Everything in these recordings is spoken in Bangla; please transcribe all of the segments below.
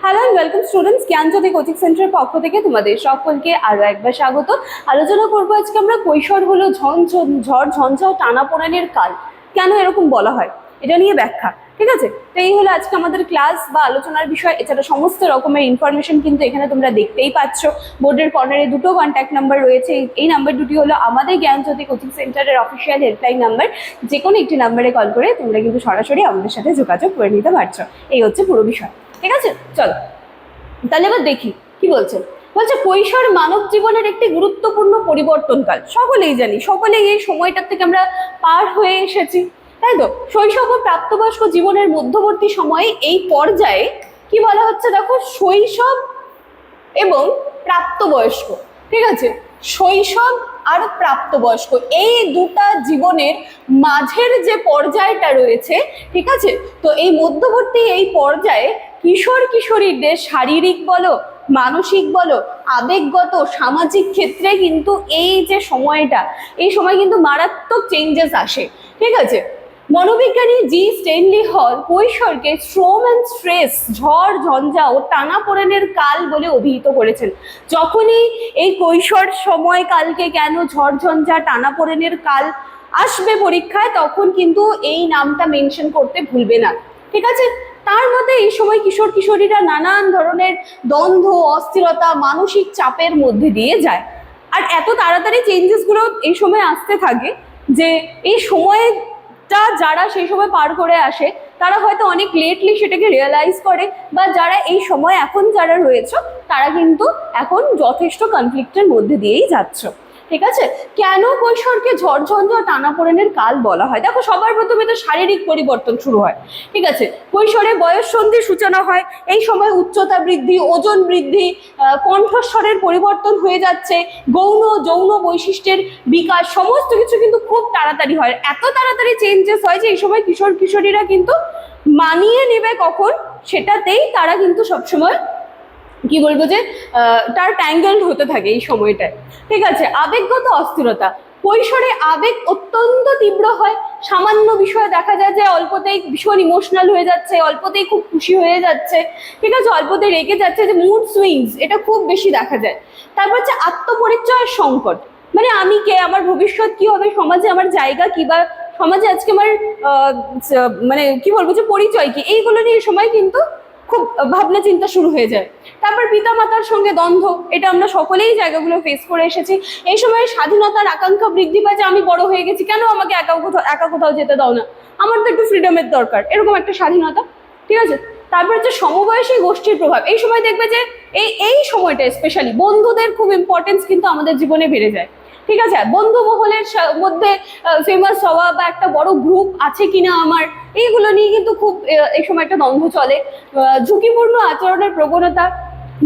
Hello and welcome students, Gyanjyoti coaching সেন্টারের পক্ষ থেকে তোমাদের সকলকে আরও একবার স্বাগত। আলোচনা করবো আজকে আমরা কৈশোর হলো ঝড় ঝঞ্ঝা ও টানাপোড়েনের কাল, কেন এরকম বলা হয় এটা নিয়ে ব্যাখ্যা। ঠিক আছে, তো এই হলো আজকে আমাদের ক্লাস বা আলোচনার বিষয়। এছাড়া সমস্ত রকমের ইনফরমেশন কিন্তু এখানে তোমরা দেখতেই পাচ্ছ। বোর্ডের কর্নারে দুটো কন্ট্যাক্ট নাম্বার রয়েছে, এই নাম্বার দুটি হলো আমাদের জ্ঞানজ্যোতি কোচিং সেন্টারের অফিসিয়াল হেল্পলাইন নাম্বার। যে কোনো একটি নাম্বারে কল করে তোমরা কিন্তু সরাসরি আমাদের সাথে যোগাযোগ করে নিতে পারছো। এই হচ্ছে পুরো বিষয়। ঠিক আছে, চলো তাহলে এবার দেখি কি বলছে। কৈশোর মানব জীবনের একটি গুরুত্বপূর্ণ পরিবর্তনকাল। সকলেই জানি, সকলেই এই সময়টার থেকে আমরা পার হয়ে এসেছি, তাই তো? শৈশব ও প্রাপ্তবয়স্ক জীবনের মধ্যবর্তী সময়ে এই পর্যায়ে কি বলা হচ্ছে দেখো, শৈশব এবং প্রাপ্তবয়স্ক। ঠিক আছে, শৈশব আর প্রাপ্তবয়স্ক এই দুটা জীবনের মাঝের যে পর্যায়টা রয়েছে, ঠিক আছে, তো এই মধ্যবর্তী এই পর্যায়ে কিশোর কিশোরীদের শারীরিক বলো, মানসিক বলো, আবেগগত, সামাজিক ক্ষেত্রে কিন্তু এই যে সময়টা, এই সময় কিন্তু মারাত্মক চেঞ্জেস আসে। ঠিক আছে, মনোবিজ্ঞানী জি স্টেনলি হল কৈশোরকে শ্রম অ্যান্ড স্ট্রেস, ঝড় ঝঞ্ঝা ও টানাপোড়েনের কাল বলে অভিহিত করেছেন। যখনই এই কৈশোর সময়কালকে কেন ঝড় ঝঞ্ঝা টানাপোড়েনের কাল আসবে পরীক্ষায়, তখন কিন্তু এই নামটা মেনশন করতে ভুলবে না। ঠিক আছে, তার মধ্যে এই সময় কিশোর কিশোরীরা নানান ধরনের দ্বন্দ্ব, অস্থিরতা, মানসিক চাপের মধ্যে দিয়ে যায়। আর এত তাড়াতাড়ি চেঞ্জেসগুলো এই সময় আসতে থাকে যে এই সময়ে যারা সেই সময় পার করে আসে তারা হয়তো অনেক লেটলি সেটাকে রিয়েলাইজ করে, বা যারা এই সময় এখন যারা রয়েছে তারা কিন্তু এখন যথেষ্ট কনফ্লিক্টের মধ্যে দিয়েই যাচ্ছ। ঠিক আছে, কেন কৈশোরকে ঝড় ঝঞ্ঝা টানাপোড়েনের কাল বলা হয়? দেখো, সবার প্রথমে তো শারীরিক পরিবর্তন শুরু হয়। ঠিক আছে, কৈশোরে বয়ঃসন্ধির সূচনা হয়। এই সময় উচ্চতা বৃদ্ধি, ওজন বৃদ্ধি, কণ্ঠস্বরের পরিবর্তন হয়ে যাচ্ছে, যৌন বৈশিষ্ট্যের বিকাশ, সমস্ত কিছু কিন্তু খুব তাড়াতাড়ি হয়। এত তাড়াতাড়ি চেঞ্জেস হয় যে এই সময় কিশোর কিশোরীরা কিন্তু মানিয়ে নেবে কখন সেটাতেই তারা কিন্তু সবসময় কি বলবো যে তার ট্যাঙ্গেলড হতে থাকে এই সময়টায়। ঠিক আছে, আবেগগত অস্থিরতা। কৈশোরে আবেগ অত্যন্ত তীব্র হয়। সামান্য বিষয়ে দেখা যায় যে অল্পতেই ভীষণ ইমোশনাল হয়ে যাচ্ছে, অল্পতেই খুব খুশি হয়ে যাচ্ছে, ঠিক আছে, অল্পতেই রেগে যাচ্ছে, যে মুড সুইংস এটা খুব বেশি দেখা যায়। তারপর হচ্ছে আত্মপরিচয়ের সংকট, মানে আমি কে, আমার ভবিষ্যৎ কি হবে, সমাজে আমার জায়গা কি, বা সমাজে আজকে আমার মানে কি বলবো যে পরিচয় কি, এইগুলো নিয়ে সময় কিন্তু খুব ভাবনা চিন্তা শুরু হয়ে যায়। তারপর পিতামাতার সঙ্গে দ্বন্দ্ব, এটা আমরা সকলেই জায়গাগুলো ফেস করে এসেছি। এই সময় স্বাধীনতার আকাঙ্ক্ষা বৃদ্ধি পায়, যে আমি বড় হয়ে গেছি, কেন আমাকে একা কোথাও যেতে দাও না, আমার তো একটু ফ্রিডমের দরকার, এরকম একটা স্বাধীনতা। ঠিক আছে, তারপর হচ্ছে সমবয়সী গোষ্ঠীর প্রভাব। এই সময় দেখবে যে এই সময়টা স্পেশালি বন্ধুদের খুব ইম্পর্টেন্স কিন্তু আমাদের জীবনে বেড়ে যায়। ঠিক আছে, বন্ধু মহলের মধ্যে ফেমাস হওয়া বা একটা বড় গ্রুপ আছে কিনা আমার, এইগুলো নিয়ে কিন্তু খুব এই সময় একটা দ্বন্দ্ব চলে। ঝুঁকিপূর্ণ আচরণের প্রবণতা,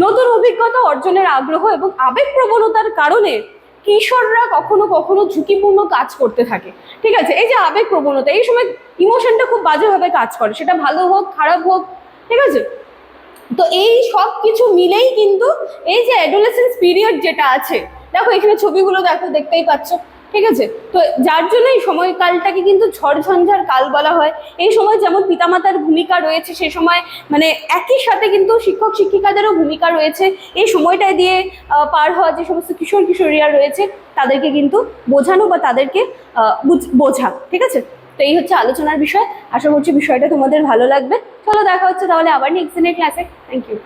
নতুন অভিজ্ঞতা অর্জনের আগ্রহ এবং আবেগ প্রবণতার কারণে কিশোররা কখনো কখনো ঝুঁকিপূর্ণ কাজ করতে থাকে। ঠিক আছে, এই যে আবেগ প্রবণতা, এই সময় ইমোশনটা খুব বাজেভাবে কাজ করে, সেটা ভালো হোক খারাপ হোক। ঠিক আছে, তো এই সব কিছু মিলেই কিন্তু এই যে অ্যাডোলেসেন্স পিরিয়ড যেটা আছে, দেখো এখানে ছবিগুলো দেখো, দেখতেই পাচ্ছ। ঠিক আছে, তো যার জন্য এই সময়কালটাকে কিন্তু ঝড় ঝঞ্ঝার কাল বলা হয়। এই সময় যেমন পিতামাতার ভূমিকা রয়েছে, সেই সময় মানে একই সাথে কিন্তু শিক্ষক শিক্ষিকাদেরও ভূমিকা রয়েছে। এই সময়টায় দিয়ে পার হওয়া যে সমস্ত কিশোর কিশোরীরা রয়েছে তাদেরকে কিন্তু বোঝানো বা তাদেরকে বোঝা। ঠিক আছে, তো এই হচ্ছে আলোচনার বিষয়। আশা করছি বিষয়টা তোমাদের ভালো লাগবে। চলো দেখা হচ্ছে তাহলে আবার নেক্সট দিনের ক্লাসে। Thank you.